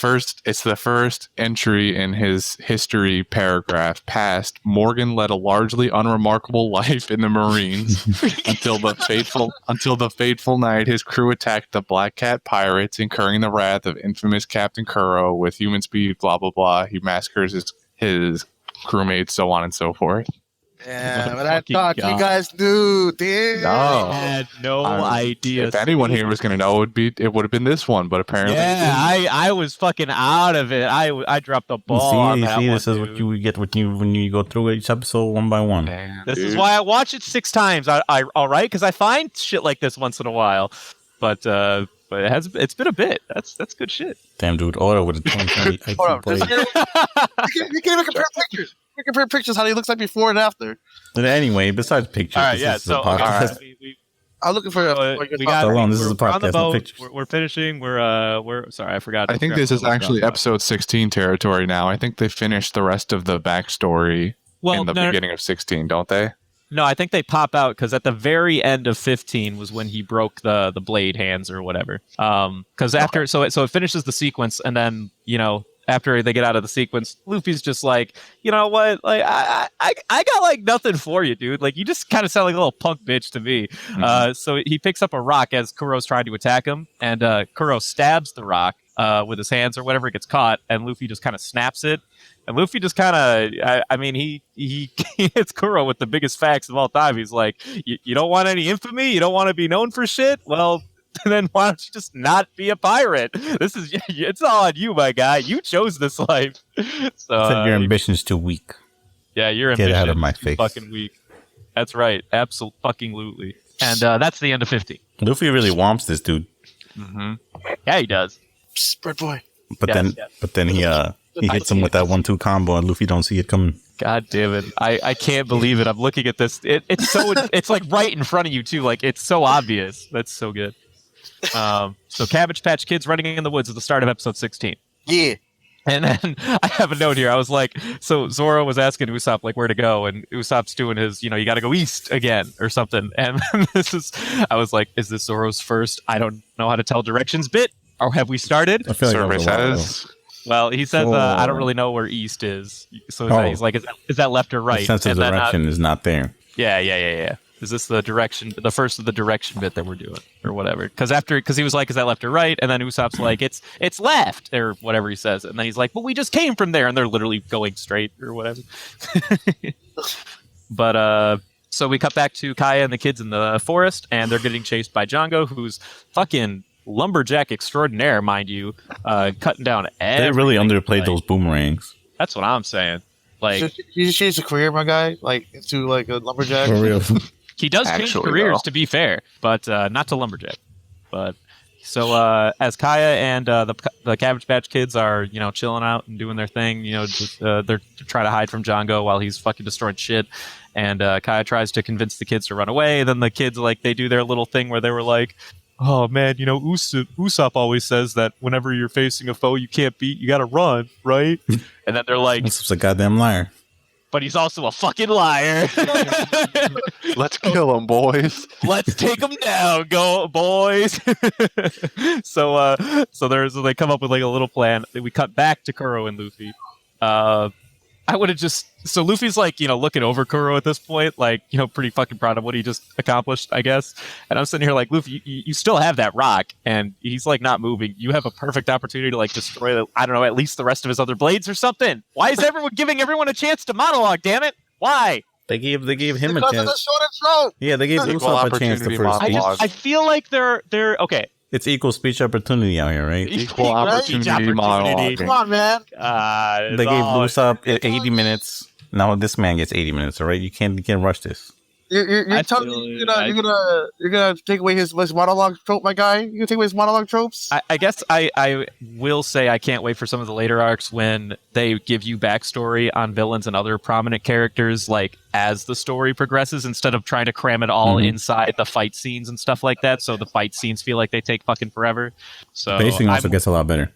first entry in his history paragraph. Past, Morgan led a largely unremarkable life in the Marines until the fateful night his crew attacked the Black Cat pirates, incurring the wrath of infamous Captain Kuro with human speed. Blah blah blah. He massacres his crewmates, so on and so forth. Yeah, but I thought you guys knew, dude. No. I had no idea. If anyone here was going to know, it would have been this one. But apparently, yeah, I was fucking out of it. I dropped the ball. On that one, this is what you get when you go through each episode one by one. Damn, this is why I watch it 6 times. I all right, because I find shit like this once in a while, but it's been a bit. That's good shit. Damn, dude, Oro with a 2020 Hold on, IQ play. you can't even compare pictures. You can compare pictures how he looks like before and after. But anyway, besides pictures, All right, this yeah. is a So podcast. I'm looking for. We got. Hold on, this is a we're on the podcast, not boat. pictures. We're finishing. We're sorry, I forgot. I think this is actually episode 16 territory now. I think they finished the rest of the backstory in the beginning of 16, don't they? No, I think they pop out because at the very end of 15 was when he broke the blade hands or whatever. Because after so it finishes the sequence, and then after they get out of the sequence, Luffy's just like, you know what? Like I got like nothing for you, dude. Like you just kind of sound like a little punk bitch to me. Mm-hmm. So he picks up a rock as Kuro's trying to attack him, and Kuro stabs the rock with his hands or whatever. It gets caught, and Luffy just kind of snaps it. And Luffy just kind of, I mean, he hits Kuro with the biggest facts of all time. He's like, you don't want any infamy? You don't want to be known for shit? Well, then why don't you just not be a pirate? It's all on you, my guy. You chose this life. So Your ambition's too weak. Yeah, your Get ambition out of my is too face. fucking weak. That's right. Absolutely. And that's the end of 50. Luffy really wants this dude, Mm-hmm. Yeah, he does. Spread boy. but Yes, then he hits him with that 1-2 combo, and Luffy don't see it coming. God damn it. I can't believe it. I'm looking at this. It's so it's like right in front of you too. Like it's so obvious. That's so good. So Cabbage Patch Kids running in the woods at the start of episode 16. Yeah. And then I have a note here. I was like, so Zoro was asking Usopp like where to go, and Usopp's doing his, you got to go east again or something. And I was like, is this Zoro's first I don't know how to tell directions bit, or have we started? I feel like Survey that was a while says. Well, he says I don't really know where east is. So he's like, is that left or ago. right? The sense of And then, direction is not there. Yeah. Is this the first of the direction bit that we're doing, or whatever? Because he was like, is that left or right? And then Usopp's like, it's left, or whatever he says. And then he's like, well, we just came from there, and they're literally going straight or whatever. But so we cut back to Kaya and the kids in the forest, and they're getting chased by Jango, who's fucking lumberjack extraordinaire, mind you, cutting down everything. They really underplayed those boomerangs. That's what I'm saying. Like You just changed a career, my guy, like into like a lumberjack. For real. he does change Actually, careers, though. to be fair, but not to lumberjack. But so as Kaya and the Cabbage Patch Kids are chilling out and doing their thing, just they're trying to hide from Jango while he's fucking destroying shit. And Kaya tries to convince the kids to run away. Then the kids they do their little thing where they were like, oh man, Usopp always says that whenever you're facing a foe you can't beat, you gotta run, right? And then they're like, Usopp's a goddamn liar. but he's also a fucking liar. Let's kill him, boys. Let's take him down, go boys. So they come up with like a little plan. We cut back to Kuro and Luffy. I would have so Luffy's like, looking over Kuro at this point, like, pretty fucking proud of what he just accomplished, I guess. And I'm sitting here like, Luffy, you still have that rock, and he's like not moving. You have a perfect opportunity to like destroy, I don't know, at least the rest of his other blades or something. Why is everyone giving everyone a chance to monologue, damn it? Why? They gave him a Because of chance. the shortest rope. Yeah, they gave Equal Usopp a chance to opportunity first speak. monologue. I feel like they're okay. It's equal speech opportunity out here, right? Equal opportunity monologue. Come on, man. They gave Usopp 80 minutes. Now this man gets 80 minutes, all right? You can't rush this. You're telling me you're gonna take away his monologue trope, my guy? You gonna take away his monologue tropes? I guess I will say I can't wait for some of the later arcs when they give you backstory on villains and other prominent characters, like as the story progresses, instead of trying to cram it all inside the fight scenes and stuff like that. So the fight scenes feel like they take fucking forever. So Pacing also gets a lot better.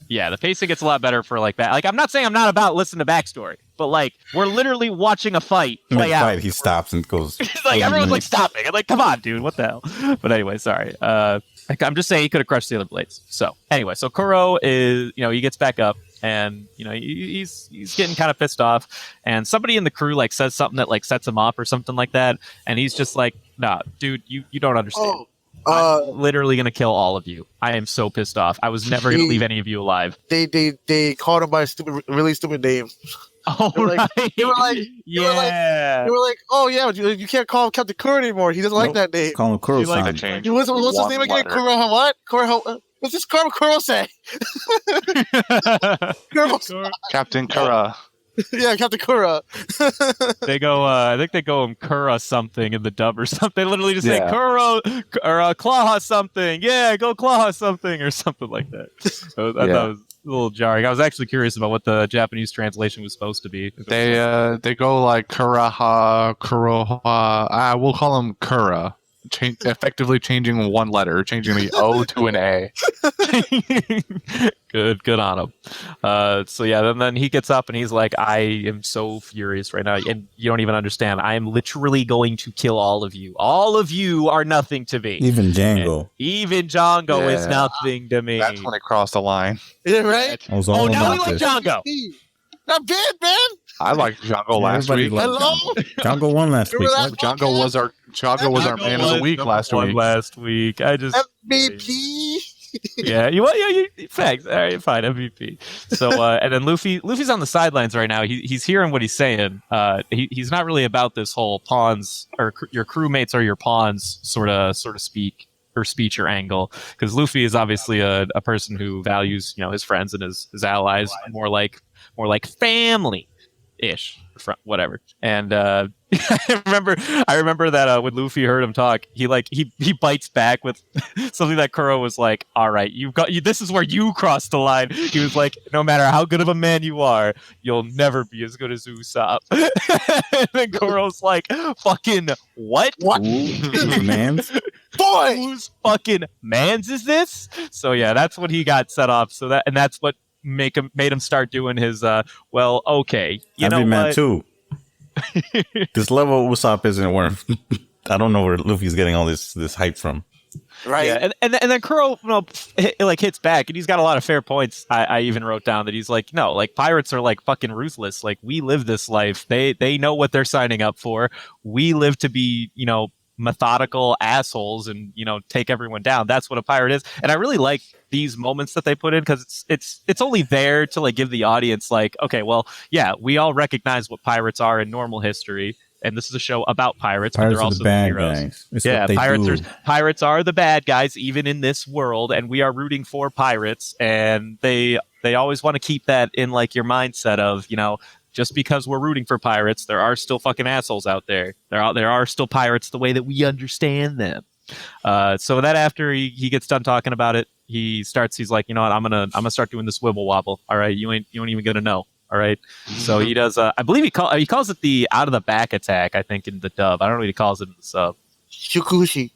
Yeah, the pacing gets a lot better for like that. Like, I'm not saying I'm not about listening to backstory, but like we're literally watching a fight play out. He stops and goes. Like everyone's like stopping. I'm like, come on, dude, what the hell? But anyway, sorry. I'm just saying he could have crushed the other blades. So anyway, so Kuro is, he gets back up and he's getting kind of pissed off, and somebody in the crew like says something that like sets him off or something like that, and he's just like, nah, dude, you don't understand. I'm literally gonna kill all of you. I am so pissed off. I was never gonna leave any of you alive. They called him by a really stupid name. Oh, they were right. They were like, oh yeah, you can't call him Captain Kuro anymore. He doesn't like that name. Call him Kuro. Like that change. What's his name again? Kuro what? Kuro. What's this Kuro say? Captain Kuro. Yeah, Captain Kuro. They go, I think they go Kura something in the dub or something. They literally just say Kuro or Claw something. Yeah, go Claw something or something like that. So I thought it was a little jarring. I was actually curious about what the Japanese translation was supposed to be. They go like Kuraha, Kuroha. We'll call him Kura. Effectively changing one letter, changing the O to an A. Good on him. So yeah, then he gets up and he's like, I am so furious right now, and you don't even understand. I am literally going to kill all of you. All of you are nothing to me. Even Jango. And even Jango is nothing to me. That's when it crossed the line. Yeah, right? Oh, now we like Jango. Not bad, man. I liked Jango last week. Hello? Jango won last week. Jango was our man of the week last week. Last week, I just MVP. Yeah, you thanks. All right, fine, MVP. So and then Luffy's on the sidelines right now. He's hearing what he's saying. He's not really about this whole pawns or your crewmates are your pawns sort of speak or speech or angle, because Luffy is obviously a person who values his friends and his allies more like family ish, whatever. And I remember that when Luffy heard him talk, he bites back with something that Kuro was like, all right, this is where you crossed the line. He was like, no matter how good of a man you are, you'll never be as good as Usopp. And then Kuro's like, fucking what Mans? Boy, whose fucking mans is this? So yeah, that's what he got set off. So that's what made him start doing his well, okay, you know man what? Too. This level of Usopp isn't worth. I don't know where Luffy's getting all this hype from. Right. Yeah, and then Kuro hits back, and he's got a lot of fair points. I even wrote down that he's like, no, like pirates are like fucking ruthless. Like we live this life. They know what they're signing up for. We live to be, methodical assholes and take everyone down. That's what a pirate is. And I really like these moments that they put in, because it's only there to like give the audience like, okay, well, yeah, we all recognize what pirates are in normal history, and this is a show about pirates, but they're also the bad heroes. Guys. It's yeah, pirates are the bad guys even in this world, and we are rooting for pirates, and they always want to keep that in like your mindset of just because we're rooting for pirates, there are still fucking assholes out there. There are still pirates the way that we understand them. So that after he gets done talking about it, he's like, you know what, I'm gonna start doing this wibble wobble. All right, you ain't even gonna know. All right. So he does. I believe he calls it the out of the back attack. I think in the dub. I don't know what he calls it in the sub. Shikushi.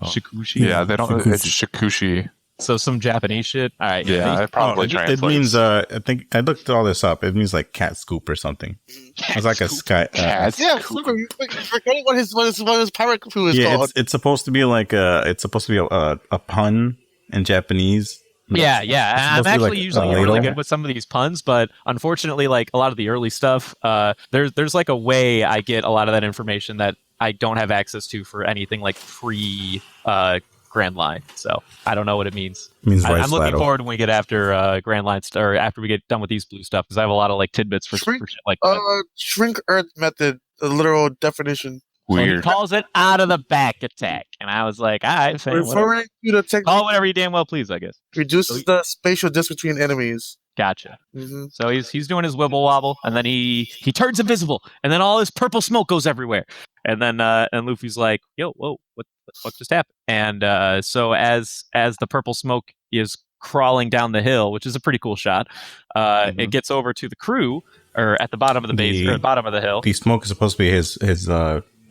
Shikushi. Yeah, they don't. It's Shikushi. So some Japanese shit. All right. Yeah, it probably translates. It means. I think I looked all this up. It means like cat scoop or something. It's like a sky. Yeah, super. You're forgetting what his pirate crew is called. It's supposed to be like a pun in Japanese. Yeah. I'm actually usually really good with some of these puns, but unfortunately, like a lot of the early stuff, there's like a way I get a lot of that information that I don't have access to for anything like free Grand Line. So I don't know what it means. I'm looking forward when we get after Grand Line or after we get done with these blue stuff, because I have a lot of like tidbits for shit like that. Shrink Earth method, the literal definition. Weird. So he calls it out of the back attack, and I was like, all right, referring to the technique. Call whatever you damn well please, I guess. Reduces the spatial distance between enemies. Gotcha. Mm-hmm. So he's doing his wibble wobble, and then he turns invisible, and then all his purple smoke goes everywhere. And then and Luffy's like, "Yo, whoa, what the fuck just happened?" And so as the purple smoke is crawling down the hill, which is a pretty cool shot, it gets over to the crew, or at the bottom of the base, or bottom of the hill. The smoke is supposed to be his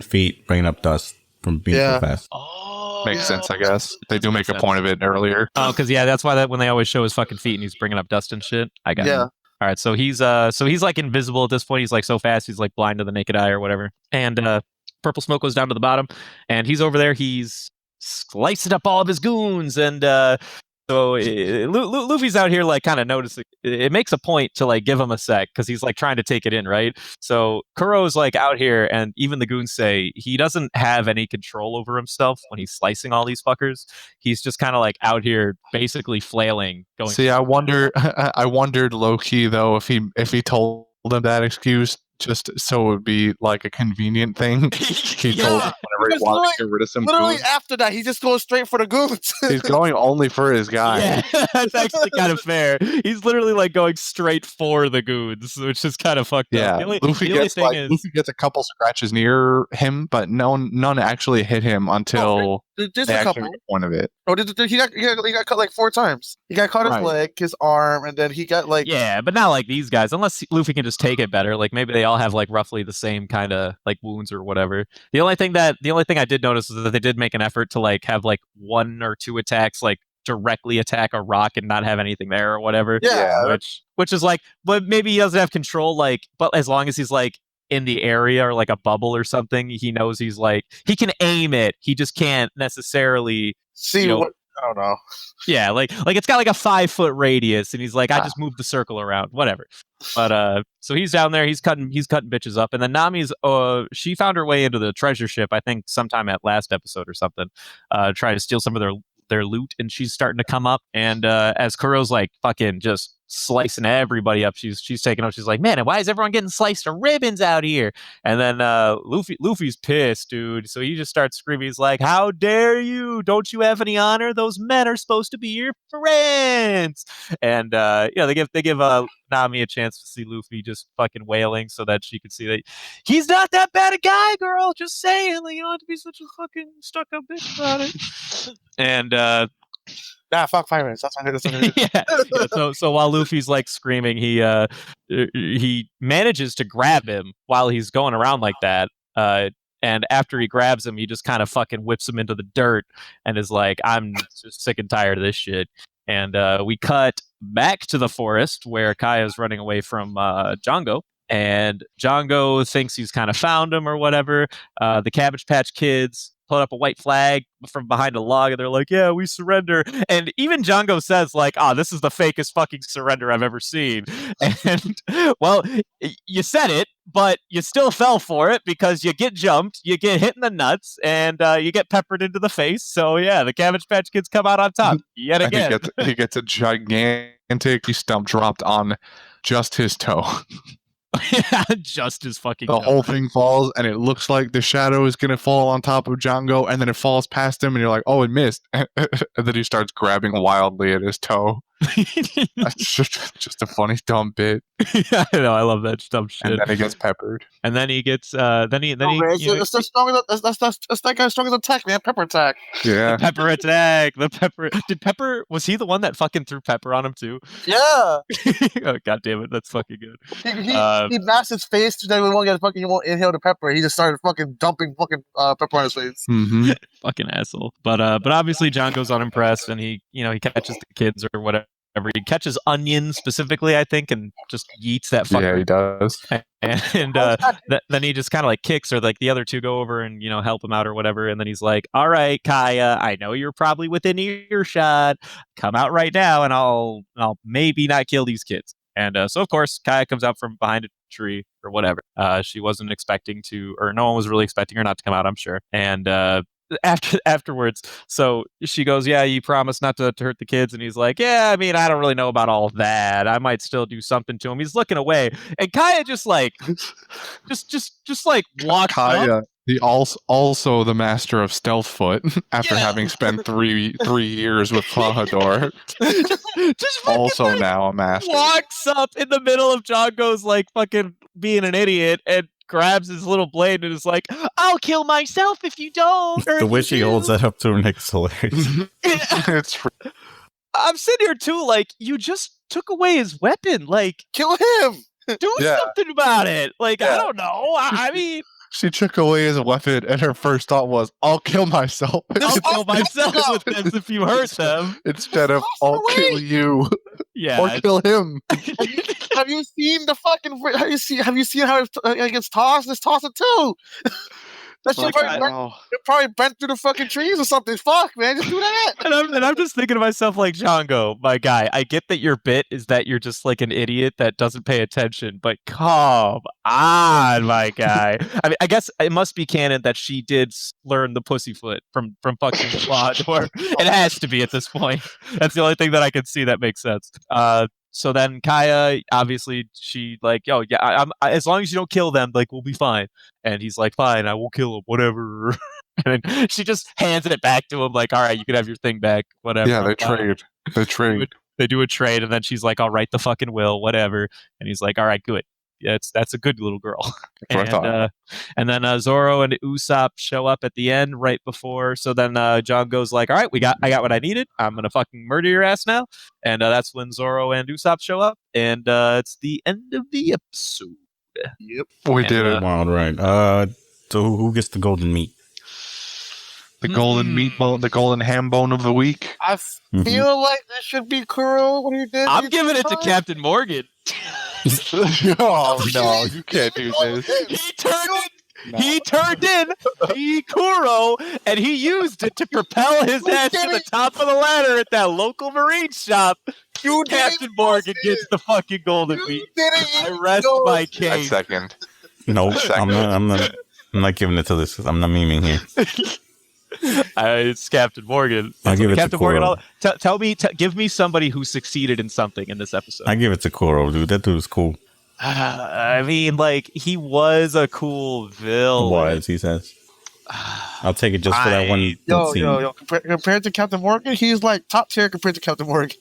feet bringing up dust from being so fast. Oh, Makes sense, I guess. They do make a point of it earlier. Oh, because that's why when they always show his fucking feet and he's bringing up dust and shit. I got it. All right, so he's like invisible at this point. He's like so fast, he's like blind to the naked eye or whatever. And purple smoke goes down to the bottom, and he's over there. He's slicing up all of his goons, and so Luffy's out here like kind of noticing. It makes a point to like give him a sec because he's like trying to take it in, right? So Kuro's like out here, and even the goons say he doesn't have any control over himself when he's slicing all these fuckers. He's just kind of like out here basically flailing. Going. See, I wondered low key though if he told them that excuse just so it would be like a convenient thing. He told them whenever he wanted to get rid of some literally goons. after that, he just goes straight for the goons. He's going only for his guy. Yeah, that's actually kind of fair. He's literally like going straight for the goons, which is kind of fucked up. Luffy gets a couple scratches near him, but none actually hit him until Just they a actually couple. make a point of it. Oh, he got cut like 4 times. He got caught his leg, his arm, and then he got like but not like these guys. Unless Luffy can just take it better. Like maybe they all have like roughly the same kind of like wounds or whatever. The only thing I did notice is that they did make an effort to like have like 1 or 2 attacks like directly attack a rock and not have anything there or whatever. Yeah. Which is like, but maybe he doesn't have control. Like, but as long as he's like in the area or like a bubble or something, he knows he's like he can aim it. He just can't necessarily see what. I don't know. Yeah, like it's got like a 5-foot radius, and he's like, I just moved the circle around, whatever. But so he's down there, he's cutting bitches up, and then Nami's she found her way into the treasure ship, I think sometime at last episode or something, trying to steal some of their loot, and she's starting to come up, and as Kuro's like fucking just slicing everybody up, she's taking up, she's like, man, why is everyone getting sliced to ribbons out here? And then Luffy's pissed, dude, so he just starts screaming. He's like, how dare you, don't you have any honor? Those men are supposed to be your friends. And they give Nami a chance to see Luffy just fucking wailing so that she could see that he's not that bad a guy, girl, just saying, like, you don't have to be such a fucking stuck up bitch about it. And fuck pirates. That's not good. Yeah. So while Luffy's like screaming, he manages to grab him while he's going around like that. And after he grabs him, he just kind of fucking whips him into the dirt and is like, I'm just sick and tired of this shit. And we cut back to the forest where Kaya's running away from Jango. And Jango thinks he's kind of found him or whatever. The Cabbage Patch Kids put up a white flag from behind a log, and they're like, yeah, we surrender. And even Jango says, like, this is the fakest fucking surrender I've ever seen. And, well, you said it, but you still fell for it because you get jumped, you get hit in the nuts, and you get peppered into the face. So, yeah, the Cabbage Patch Kids come out on top yet again. He gets a gigantic stump dropped on just his toe. Just his fucking the whole thing falls, and it looks like the shadow is gonna fall on top of Jango, and then it falls past him, and you're like, oh, it missed. And then he starts grabbing wildly at his toe. That's just a funny dumb bit. I know, I love that dumb shit. And then he gets peppered. And then he gets That's that guy's strongest attack, man. Pepper attack. Yeah. Pepper attack. Did Pepper, was he the one that fucking threw pepper on him too? Yeah. Oh, god damn it, that's fucking good. He masked his face so that he won't inhale the pepper. He just started fucking dumping fucking pepper on his face. Mm-hmm. Fucking asshole. But obviously Jango's unimpressed, and he catches the kids or whatever. He catches Onion specifically, I think, and just yeets that fucker. Yeah, he does. And then he just kind of like kicks, or like the other two go over and help him out or whatever. And then he's like, "All right, Kaya, I know you're probably within earshot. Come out right now, and I'll maybe not kill these kids." And so of course Kaya comes out from behind a tree or whatever. She wasn't expecting to, or no one was really expecting her not to come out, I'm sure. And afterwards, so she goes, yeah, you promised not to hurt the kids, and he's like, yeah, I mean, I don't really know about all of that. I might still do something to him. He's looking away, and Kaya just like just like walks Kaya, up. He also the master of stealth foot after having spent three years with Fahador. Just also now a master. Walks up in the middle of Jango's like fucking being an idiot and grabs his little blade and is like, I'll kill myself if you don't. The way she holds that up to her neck is hilarious. It's I'm sitting here too, like, you just took away his weapon. Like, kill him. Do something about it. Like, I don't know. I mean, She took away his weapon, and her first thought was, "I'll kill myself." I'll kill myself with this if you hurt them. Instead of, "I'll kill you." Yeah. Or kill him. Have you seen the fucking? Have you seen how it gets tossed? Let's toss it too. That shit probably bent through the fucking trees or something. Fuck, man, just do that. And I'm just thinking to myself, like, Jango, my guy, I get that your bit is that you're just like an idiot that doesn't pay attention, but come on, my guy. I mean, I guess it must be canon that she did learn the pussyfoot from fucking Clawdor. It has to be at this point. That's the only thing that I can see that makes sense. So then Kaya, obviously, she like, yo, yeah, as long as you don't kill them, like, we'll be fine. And he's like, fine, I won't kill him, whatever. And then she just hands it back to him, like, all right, you can have your thing back, whatever. Yeah, they trade. They do a trade, and then she's like, I'll write the fucking will, whatever. And he's like, all right, good. Yeah, that's a good little girl. And then Zoro and Usopp show up at the end right before. So then John goes like, all right, I got what I needed. I'm gonna fucking murder your ass now. And that's when Zoro and Usopp show up, and it's the end of the episode. Yep, we did it. Wild, right? So who gets the golden meat? The golden meat bone, the golden ham bone of the week. I feel like this should be Kuro when he did. I'm giving it to Captain Morgan. Oh no, you can't do this. He turned in the Kuro, and he used it to propel his ass to the top of the ladder at that local marine shop. Captain Morgan gets the fucking golden meat. I rest my case. Second. No, I'm not giving it to this. I'm not memeing here. It's Captain Morgan. I'll give it Captain to Kuro. Morgan. Give me somebody who succeeded in something in this episode. I give it to Kuro, dude. That dude was cool. I mean, like, he was a cool villain. He says. I'll take it just for that one. Yo. Compared to Captain Morgan, he's like top tier compared to Captain Morgan.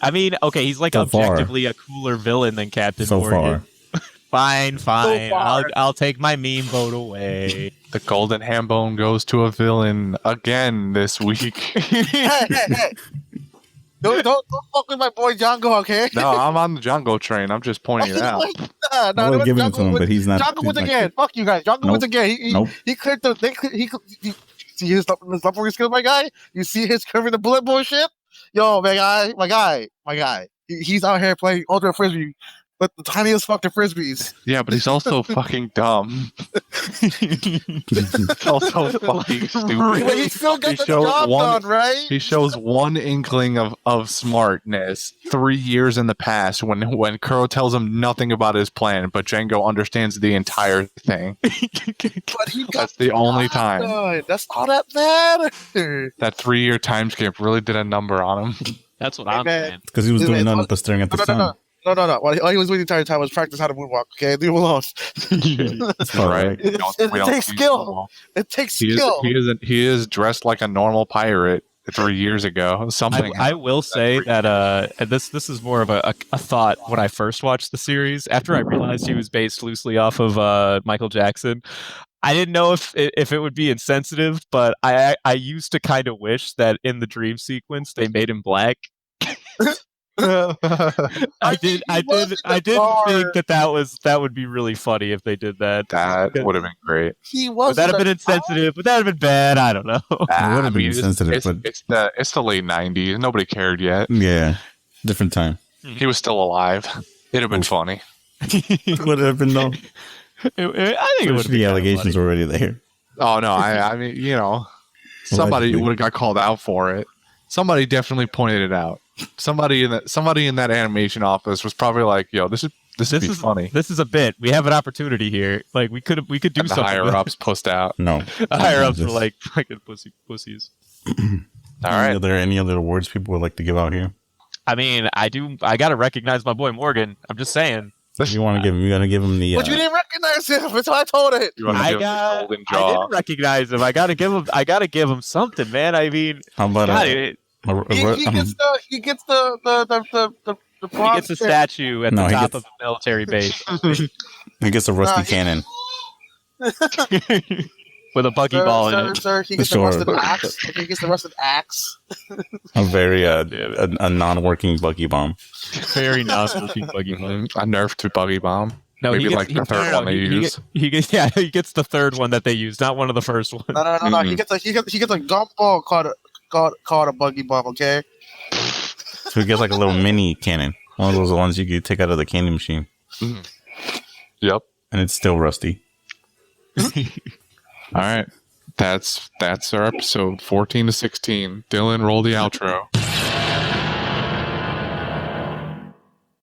I mean, okay, he's like objectively a cooler villain than Captain Morgan. Fine. I'll take my meme vote away. The golden ham bone goes to a villain again this week. Hey. Don't fuck with my boy Jango, okay? No, I'm on the Jango train. I'm just pointing it out. I would give it to him, but he's not. Jango wins again. Fuck you guys. Jango wins again. He cleared the. He see his level skills, my guy. You see his curving the bullet bullshit. Yo, my guy. He's out here playing Ultra Frisbee. But the tiniest fucking frisbees. Yeah, but he's also fucking dumb. He's also fucking stupid. But he still gets the job done, right? He shows one inkling of smartness 3 years in the past when Kuro tells him nothing about his plan, but Jango understands the entire thing. But that's the only time. Done. That's all that matters. That 3-year time skip really did a number on him. That's what I'm saying. Because he was doing nothing but staring at the sun. No. All he was doing the entire time was practice how to moonwalk. Okay, leave him alone. That's right. It takes skill. It takes skill. He is dressed like a normal pirate 3 years ago. Something. I will say that and this is more of a thought when I first watched the series. After I realized he was based loosely off of Michael Jackson, I didn't know if it would be insensitive, but I used to kind of wish that in the dream sequence they made him black. I did think that would be really funny if they did that. That would have been great. Would that have been insensitive? Would that have been bad? I don't know. It would have been insensitive, but it's the late '90s. Nobody cared yet. Yeah, different time. He was still alive. It'd have been funny. Would have been though. I think it would. The allegations were already there. Oh no! I mean, somebody would have got called out for it. Somebody definitely pointed it out. Somebody in that animation office was probably like, "Yo, this is funny. This is a bit. We have an opportunity here. Like we could do and something." The higher ups pushed out. No, the higher ups were like fucking pussies. All right. Are there any other awards people would like to give out here? I mean, I gotta recognize my boy Morgan. I'm just saying. You want to give him? You gotta give him the. But you didn't recognize him. That's what I told it. I didn't recognize him. I gotta give him something, man. I mean, how about he gets a statue at the top of the military base. He gets a rusty cannon with a buggy ball in it. Sir, he gets the rusted axe. He gets the rusted axe. A very a non-working buggy bomb. Very non-working buggy bomb. A nerf to buggy bomb. No, Maybe he gets, like the third one they use. He gets the third one that they use, not one of the first ones. No. He gets a gumball called a buggy bomb. Okay. So he gets like a little mini cannon, one of those ones you could take out of the candy machine. Yep. And it's still rusty. All right. That's our episode 14 to 16. Dylan, roll the outro.